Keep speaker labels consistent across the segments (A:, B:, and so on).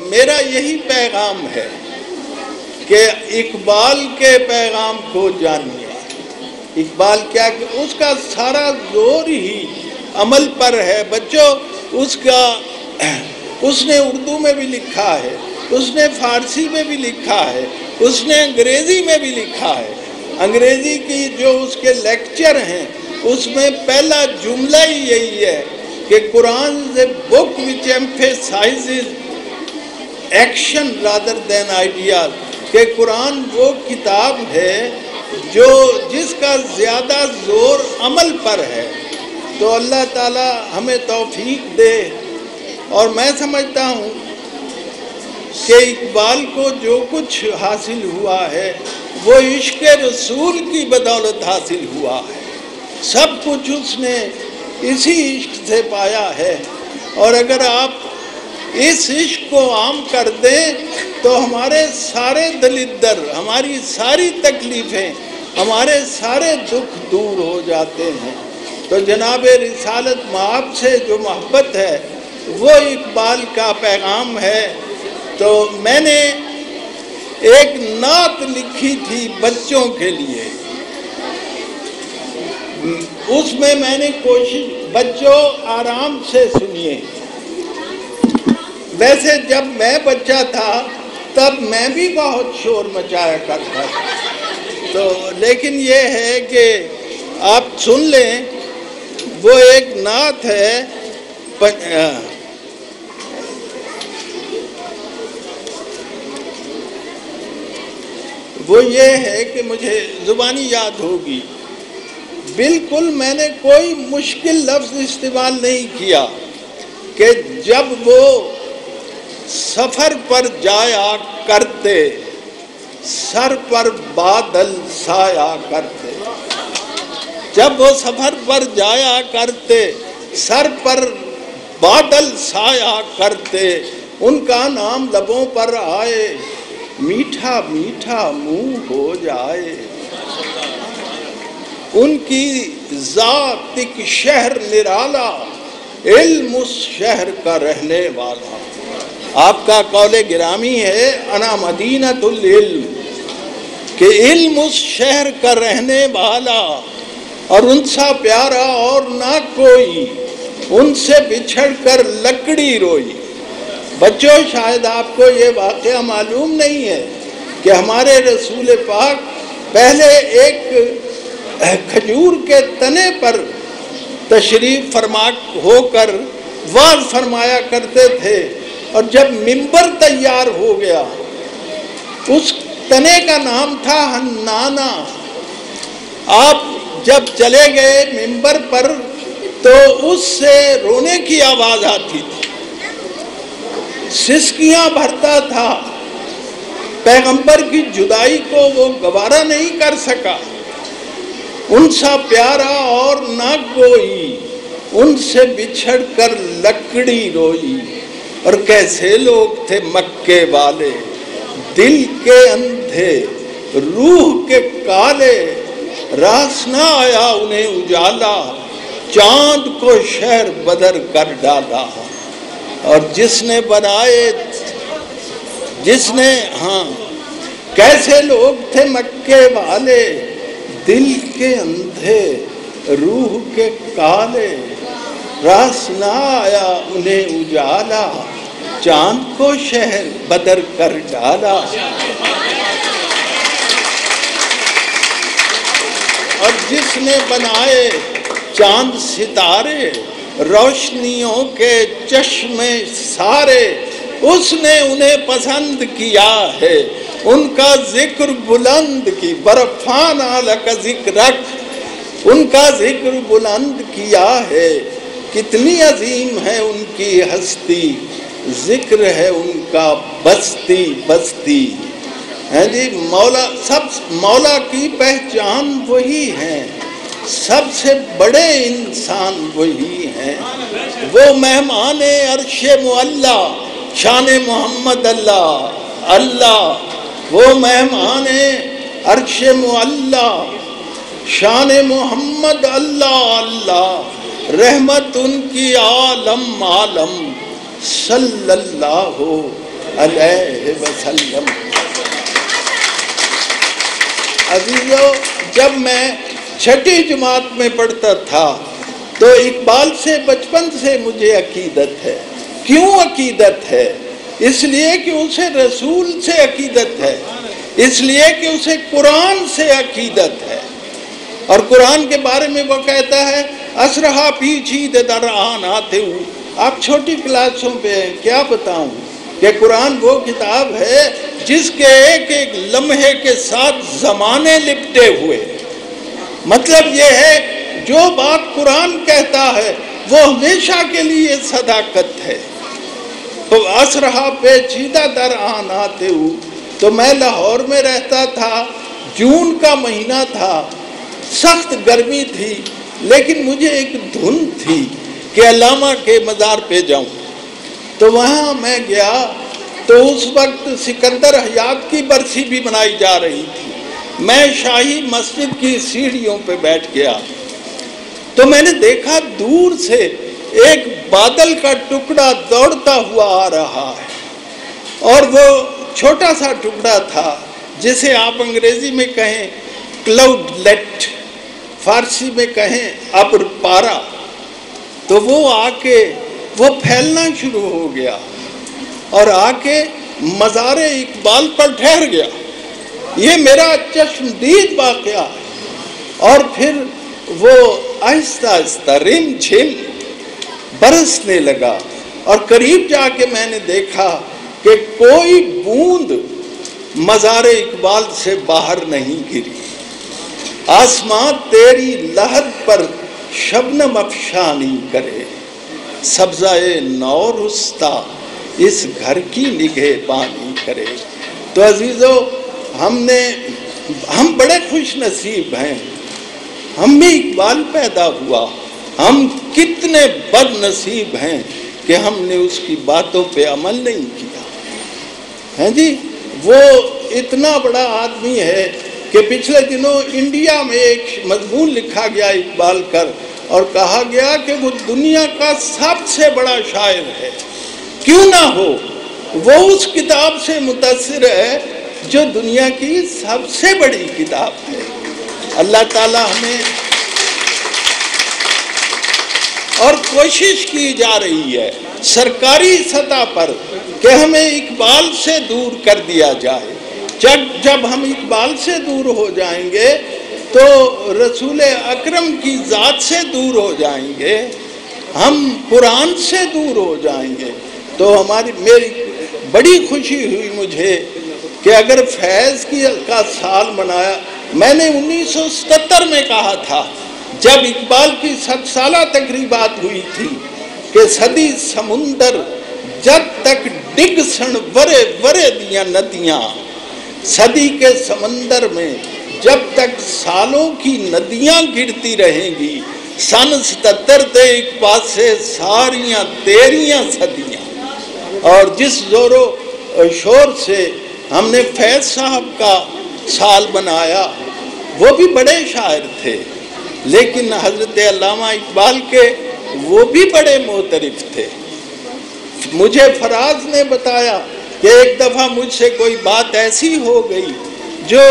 A: میرا یہی پیغام ہے کہ اقبال کے پیغام کو جانیے۔ اقبال کیا کہ اس کا سارا زور ہی عمل پر ہے۔ بچوں، اس نے اردو میں بھی لکھا ہے، اس نے فارسی میں بھی لکھا ہے، اس نے انگریزی میں بھی لکھا ہے۔ انگریزی کی جو اس کے لیکچر ہیں اس میں پہلا جملہ ہی یہی ہے کہ قرآن is a book which emphasizes action rather than ideas، کہ قرآن وہ کتاب ہے جس کا زیادہ زور عمل پر ہے۔ تو اللہ تعالی ہمیں توفیق دے، اور میں سمجھتا ہوں کہ اقبال کو جو کچھ حاصل ہوا ہے وہ عشق رسول کی بدولت حاصل ہوا ہے۔ سب کچھ اس نے اسی عشق سے پایا ہے، اور اگر آپ اس عشق کو عام کر دیں تو ہمارے سارے دلدر، ہماری ساری تکلیفیں، ہمارے سارے دکھ دور ہو جاتے ہیں۔ تو جناب رسالت مآب سے جو محبت ہے وہ اقبال کا پیغام ہے۔ تو میں نے ایک نعت لکھی تھی بچوں کے لیے، اس میں نے کوشش، بچوں آرام سے سنیے۔ ویسے جب میں بچہ تھا تب میں بھی بہت شور مچایا کرتا تھا، تو لیکن یہ ہے کہ آپ سن لیں۔ وہ ایک نعت ہے، وہ یہ ہے کہ مجھے زبانی یاد ہوگی۔ بالکل میں نے کوئی مشکل لفظ استعمال نہیں کیا کہ جب وہ سفر پر جایا کرتے سر پر بادل سایہ کرتے، جب وہ سفر پر جایا کرتے سر پر بادل سایہ کرتے، ان کا نام لبوں پر آئے میٹھا میٹھا منہ ہو جائے، ان کی ذات ایک شہر نرالا، علم اس شہر کا رہنے والا۔ آپ کا قول گرامی ہے انا مدینۃ العلم، کہ علم اس شہر کا رہنے والا، اور ان سا پیارا اور نہ کوئی، ان سے بچھڑ کر لکڑی روئی۔ بچوں، شاید آپ کو یہ واقعہ معلوم نہیں ہے کہ ہمارے رسول پاک پہلے ایک کھجور کے تنے پر تشریف فرما ہو کر وعظ فرمایا کرتے تھے، اور جب منبر تیار ہو گیا، اس تنے کا نام تھا حنانہ۔ آپ جب چلے گئے منبر پر تو اس سے رونے کی آواز آتی تھی، سسکیاں بھرتا تھا، پیغمبر کی جدائی کو وہ گوارا نہیں کر سکا۔ ان سا پیارا اور نہ کوئی، ان سے بچھڑ کر لکڑی روئی۔ اور کیسے لوگ تھے مکے والے، دل کے اندھے روح کے کالے، راس نہ آیا انہیں اجالا، چاند کو شہر بدر کر ڈالا۔ اور جس نے بنائے، کیسے لوگ تھے مکے والے، دل کے اندھے روح کے کالے، راس نہ آیا انہیں اجالا، چاند کو شہر بدر کر ڈالا۔ اور جس نے بنائے چاند ستارے، روشنیوں کے چشمے سارے، اس نے انہیں پسند کیا ہے، ان کا ذکر بلند کی، برفان لک ذکرک، ان کا ذکر بلند کیا ہے، کتنی عظیم ہے ان کی ہستی، ذکر ہے ان کا بستی بستی۔ جی مولا کی پہچان وہی ہے، سب سے بڑے انسان وہی ہیں، وہ مہمان عرش معلا، شان محمد اللہ اللہ، وہ مہمان عرش معلا، شان محمد اللہ اللہ، رحمت ان کی عالم عالم، صلی اللہ علیہ وسلم۔ عزیزو، جب میں چھٹی جماعت میں پڑھتا تھا تو اقبال سے بچپن سے مجھے عقیدت ہے۔ کیوں عقیدت ہے؟ اس لیے کہ اسے رسول سے عقیدت ہے، اس لیے کہ اسے قرآن سے عقیدت ہے۔ اور قرآن کے بارے میں وہ کہتا ہے اسرہا پیچید در آن آتے ہوں۔ آپ چھوٹی کلاسوں پہ ہیں، کیا بتاؤں کہ قرآن وہ کتاب ہے جس کے ایک ایک لمحے کے ساتھ زمانے لپٹے ہوئے۔ مطلب یہ ہے جو بات قرآن کہتا ہے وہ ہمیشہ کے لیے صداقت ہے۔ تو اسرہا پیچیدہ در آن آتے ہوں، تو میں لاہور میں رہتا تھا، جون کا مہینہ تھا، سخت گرمی تھی، لیکن مجھے ایک دھن تھی کہ علامہ کے مزار پہ جاؤں۔ تو وہاں میں گیا تو اس وقت سکندر حیات کی برسی بھی منائی جا رہی تھی۔ میں شاہی مسجد کی سیڑھیوں پہ بیٹھ گیا تو میں نے دیکھا دور سے ایک بادل کا ٹکڑا دوڑتا ہوا آ رہا ہے، اور وہ چھوٹا سا ٹکڑا تھا جسے آپ انگریزی میں کہیں کلاؤڈ لیٹ، فارسی میں کہیں ابر پارا۔ تو وہ آ کے وہ پھیلنا شروع ہو گیا اور آ کے مزار اقبال پر ٹھہر گیا۔ یہ میرا چشمدید واقعہ ہے۔ اور پھر وہ آہستہ آہستہ رم جھم برسنے لگا، اور قریب جا کے میں نے دیکھا کہ کوئی بوند مزار اقبال سے باہر نہیں گری۔ آسمان تیری لہر پر شبنم افشانی کرے، سبزۂ نو رستا اس گھر کی نگہ بانی کرے۔ تو عزیزو، ہم بڑے خوش نصیب ہیں، ہم بھی اقبال پیدا ہوا۔ ہم کتنے بد نصیب ہیں کہ ہم نے اس کی باتوں پہ عمل نہیں کیا ہے جی۔ وہ اتنا بڑا آدمی ہے کہ پچھلے دنوں انڈیا میں ایک مضمون لکھا گیا اقبال کر، اور کہا گیا کہ وہ دنیا کا سب سے بڑا شاعر ہے۔ کیوں نہ ہو، وہ اس کتاب سے متاثر ہے جو دنیا کی سب سے بڑی کتاب ہے۔ اللہ تعالیٰ ہمیں، اور کوشش کی جا رہی ہے سرکاری سطح پر کہ ہمیں اقبال سے دور کر دیا جائے۔ جب ہم اقبال سے دور ہو جائیں گے تو رسول اکرم کی ذات سے دور ہو جائیں گے، ہم قرآن سے دور ہو جائیں گے۔ تو میری بڑی خوشی ہوئی مجھے کہ اگر فیض کا سال منایا، میں نے 1977 میں کہا تھا جب اقبال کی 100 سالہ تقریبات ہوئی تھی کہ صدی سمندر جب تک ڈگ سن ورے ورے دیاں ندیاں، صدی کے سمندر میں جب تک سالوں کی ندیاں گرتی رہیں گی، سن 77 تے ایک پاسے ساریاں تیریاں صدیاں۔ اور جس زور و شور سے ہم نے فیض صاحب کا سال منایا، وہ بھی بڑے شاعر تھے، لیکن حضرت علامہ اقبال کے وہ بھی بڑے معترف تھے۔ مجھے فراز نے بتایا کہ ایک دفعہ مجھ سے کوئی بات ایسی ہو گئی جو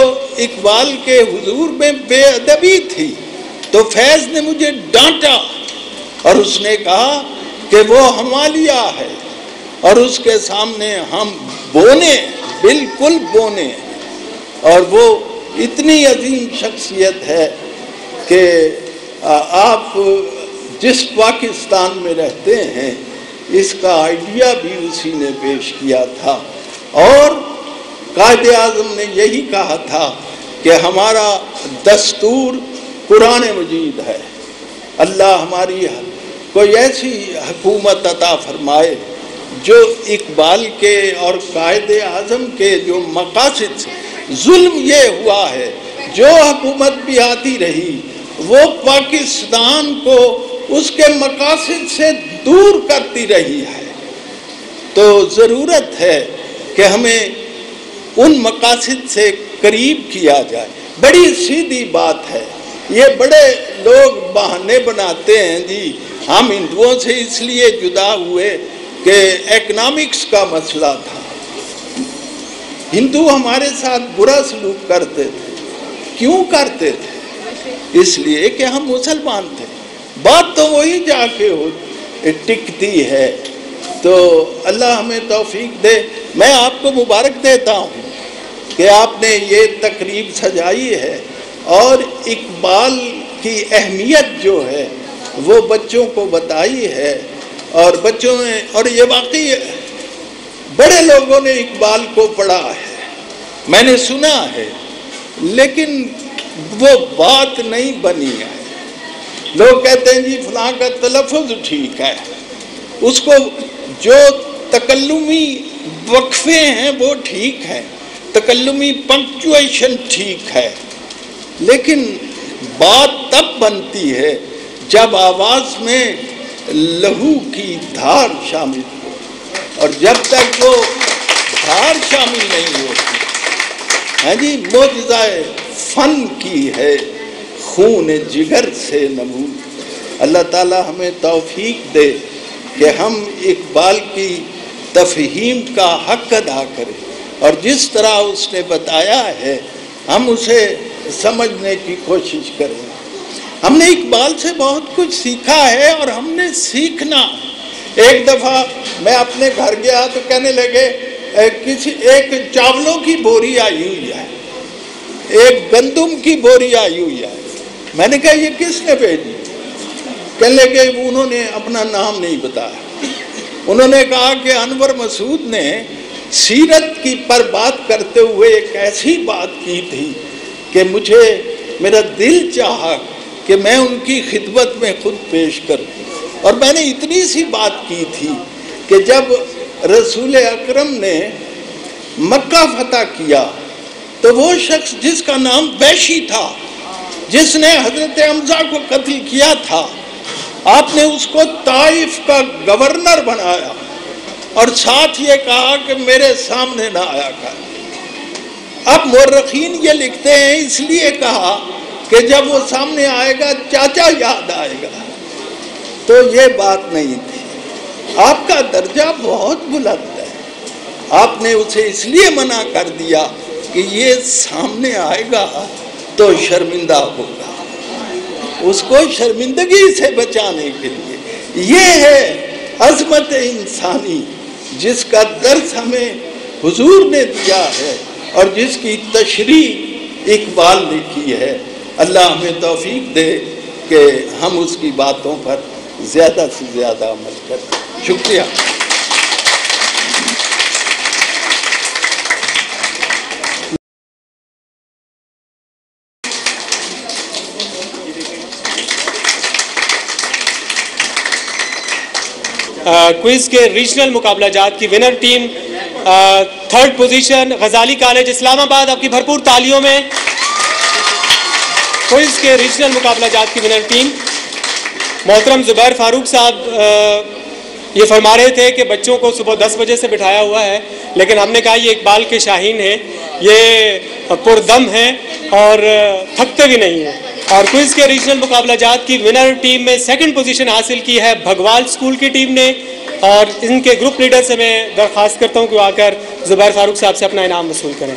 A: اقبال کے حضور میں بے ادبی تھی، تو فیض نے مجھے ڈانٹا اور اس نے کہا کہ وہ ہمالیہ ہے اور اس کے سامنے ہم بونے، بالکل بونے۔ اور وہ اتنی عظیم شخصیت ہے کہ آپ جس پاکستان میں رہتے ہیں اس کا آئیڈیا بھی اسی نے پیش کیا تھا، اور قائد اعظم نے یہی کہا تھا کہ ہمارا دستور قرآن مجید ہے۔ اللہ ہماری کوئی ایسی حکومت عطا فرمائے جو اقبال کے اور قائد اعظم کے جو مقاصد، ظلم یہ ہوا ہے جو حکومت بھی آتی رہی وہ پاکستان کو اس کے مقاصد سے دور کرتی رہی ہے۔ تو ضرورت ہے کہ ہمیں ان مقاصد سے قریب کیا جائے۔ بڑی سیدھی بات ہے، یہ بڑے لوگ بہانے بناتے ہیں جی ہم ہندوؤں سے اس لیے جدا ہوئے کہ اکنامکس کا مسئلہ تھا، ہندو ہمارے ساتھ برا سلوک کرتے تھے. کیوں کرتے تھے؟ اس لیے کہ ہم مسلمان تھے. بات تو وہی جا کے ٹکتی ہے. تو اللہ ہمیں توفیق دے. میں آپ کو مبارک دیتا ہوں کہ آپ نے یہ تقریب سجائی ہے اور اقبال کی اہمیت جو ہے وہ بچوں کو بتائی ہے. اور بچوں میں، اور یہ واقعی بڑے لوگوں نے اقبال کو پڑھا ہے، میں نے سنا ہے، لیکن وہ بات نہیں بنی ہے. لوگ کہتے ہیں جی فلاں کا تلفظ ٹھیک ہے، اس کو جو تکلمی وقفے ہیں وہ ٹھیک ہیں، تکلمی پنکچویشن ٹھیک ہے، لیکن بات تب بنتی ہے جب آواز میں لہو کی دھار شامل ہو. اور جب تک وہ دھار شامل نہیں ہوتی ہے جی، معجزہ فن کی ہے خون جگر سے نمود. اللہ تعالی ہمیں توفیق دے کہ ہم اقبال کی تفہیم کا حق ادا کریں اور جس طرح اس نے بتایا ہے ہم اسے سمجھنے کی کوشش کریں. ہم نے اقبال سے بہت کچھ سیکھا ہے اور ہم نے سیکھنا. ایک دفعہ میں اپنے گھر گیا تو کہنے لگے ایک چاولوں کی بوری آئی ہوئی ہے، ایک گندم کی بوری آئی ہوئی ہے. میں نے کہا یہ کس نے بھیجی؟ کہنے لگے انہوں نے اپنا نام نہیں بتایا. انہوں نے کہا کہ انور مسعود نے سیرت کی پر بات کرتے ہوئے ایک ایسی بات کی تھی کہ میرا دل چاہا کہ میں ان کی خدمت میں خود پیش کروں. اور میں نے اتنی سی بات کی تھی کہ جب رسول اکرم نے مکہ فتح کیا تو وہ شخص جس کا نام وحشی تھا، جس نے حضرت حمزہ کو قتل کیا تھا، آپ نے اس کو طائف کا گورنر بنایا اور ساتھ یہ کہا کہ میرے سامنے نہ آیا کر. اب مورخین یہ لکھتے ہیں اس لیے کہا کہ جب وہ سامنے آئے گا چاچا یاد آئے گا. تو یہ بات نہیں تھی. آپ کا درجہ بہت بلند ہے، آپ نے اسے اس لیے منع کر دیا کہ یہ سامنے آئے گا تو شرمندہ ہوگا. اس کو شرمندگی سے بچانے کے لیے یہ ہے عظمت انسانی جس کا درس ہمیں حضور نے دیا ہے اور جس کی تشریح اقبال نے کی ہے. اللہ ہمیں توفیق دے کہ ہم اس کی باتوں پر زیادہ سے زیادہ عمل کریں. شکریہ.
B: کوئز کے ریجنل مقابلہ جات کی ونر ٹیم تھرڈ پوزیشن غزالی کالج اسلام آباد. آپ کی بھرپور تالیوں میں کوئز کے ریجنل مقابلہ جات کی ونر ٹیم. محترم زبیر فاروق صاحب یہ فرما رہے تھے کہ بچوں کو صبح 10 بجے سے بٹھایا ہوا ہے، لیکن ہم نے کہا یہ اقبال کے شاہین ہیں، یہ پردم ہیں اور تھکتے بھی نہیں ہیں. اور کوئز کے ریجنل مقابلہ جات کی ونر ٹیم میں سیکنڈ پوزیشن حاصل کی ہے بھگوال اسکول کی ٹیم نے. اور ان کے گروپ لیڈر سے میں درخواست کرتا ہوں کہ وہ آ کر زبیر فاروق صاحب سے اپنا انعام وصول کریں.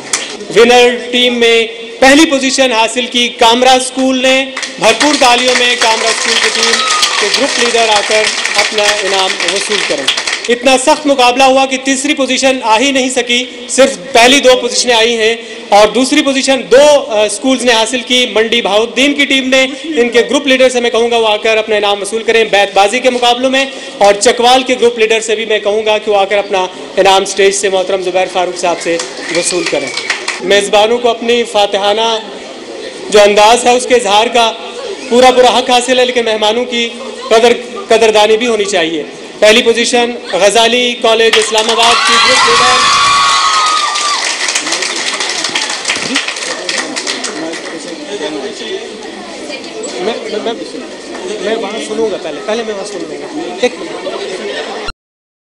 B: ونر ٹیم میں پہلی پوزیشن حاصل کی کامرا اسکول نے. بھرپور تالیوں میں کامرا اسکول کی ٹیم کے گروپ لیڈر آ کر اپنا انعام وصول کریں. اتنا سخت مقابلہ ہوا کہ تیسری پوزیشن آ ہی نہیں سکی، صرف پہلی 2 پوزیشنیں آئی ہیں اور دوسری پوزیشن 2 اسکولز نے حاصل کی. منڈی بہاؤدین کی ٹیم نے. ان کے گروپ لیڈر سے میں کہوں گا وہ آ کر اپنا انعام وصول کریں بیت بازی کے مقابلوں میں. اور چکوال کے گروپ لیڈر سے بھی میں کہوں گا کہ وہ آ کر اپنا انعام سٹیج سے محترم زبیر فاروق صاحب سے وصول کریں. میزبانوں کو اپنی فاتحانہ جو انداز ہے اس کے اظہار کا پورا حق حاصل ہے، لیکن مہمانوں کی قدردانی بھی ہونی چاہیے. پہلی پوزیشن غزالی کالج اسلام آباد کی گروپ لیڈر میں وہاں سنوں گا. پہلے میں وہاں سنوں گا.